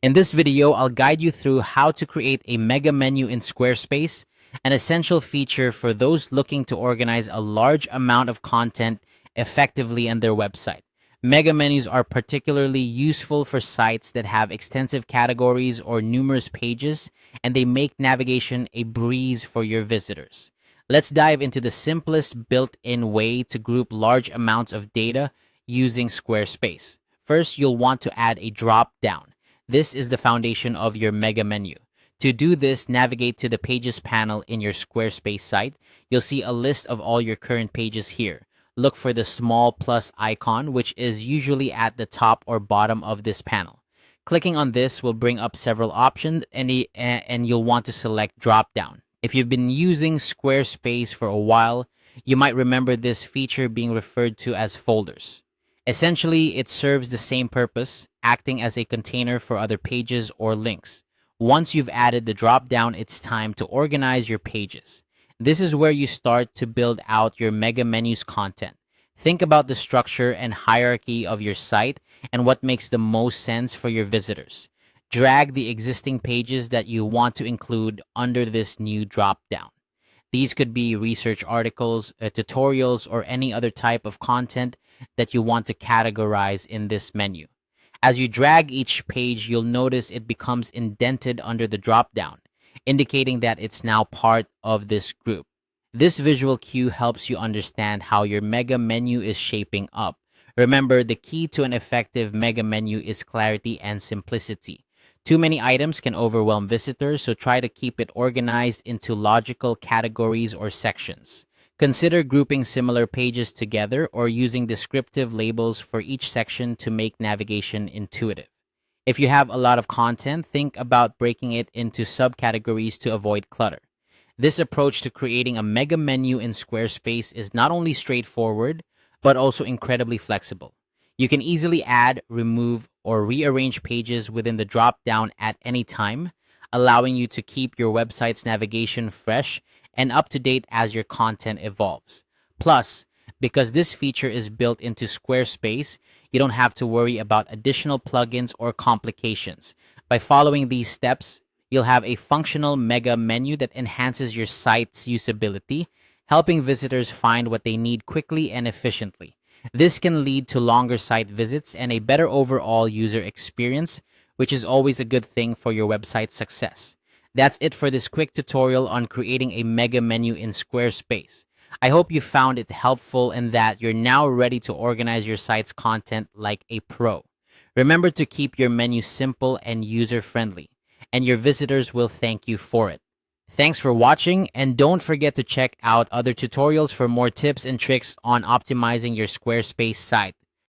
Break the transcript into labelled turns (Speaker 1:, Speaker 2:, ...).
Speaker 1: In this video, I'll guide you through how to create a mega menu in Squarespace, an essential feature for those looking to organize a large amount of content effectively on their website. Mega menus are particularly useful for sites that have extensive categories or numerous pages, and they make navigation a breeze for your visitors. Let's dive into the simplest built-in way to group large amounts of data using Squarespace. First, you'll want to add a drop-down. This is the foundation of your mega menu. To do this, navigate to the Pages panel in your Squarespace site. You'll see a list of all your current pages here. Look for the small plus icon, which is usually at the top or bottom of this panel. Clicking on this will bring up several options, and you'll want to select drop-down. If you've been using Squarespace for a while, you might remember this feature being referred to as folders. Essentially, it serves the same purpose, acting as a container for other pages or links. Once you've added the drop-down, it's time to organize your pages. This is where you start to build out your mega menu's content. Think about the structure and hierarchy of your site and what makes the most sense for your visitors. Drag the existing pages that you want to include under this new drop-down. These could be research articles, tutorials, or any other type of content that you want to categorize in this menu. As you drag each page, you'll notice it becomes indented under the drop-down, indicating that it's now part of this group. This visual cue helps you understand how your mega menu is shaping up. Remember, the key to an effective mega menu is clarity and simplicity. Too many items can overwhelm visitors, so try to keep it organized into logical categories or sections. Consider grouping similar pages together or using descriptive labels for each section to make navigation intuitive. If you have a lot of content, think about breaking it into subcategories to avoid clutter. This approach to creating a mega menu in Squarespace is not only straightforward, but also incredibly flexible. You can easily add, remove, or rearrange pages within the drop-down at any time, allowing you to keep your website's navigation fresh and up to date as your content evolves. Plus, because this feature is built into Squarespace, you don't have to worry about additional plugins or complications. By following these steps, you'll have a functional mega menu that enhances your site's usability, helping visitors find what they need quickly and efficiently. This can lead to longer site visits and a better overall user experience, which is always a good thing for your website's success. That's it for this quick tutorial on creating a mega menu in Squarespace. I hope you found it helpful and that you're now ready to organize your site's content like a pro. Remember to keep your menu simple and user-friendly, and your visitors will thank you for it. Thanks for watching, and don't forget to check out other tutorials for more tips and tricks on optimizing your Squarespace site.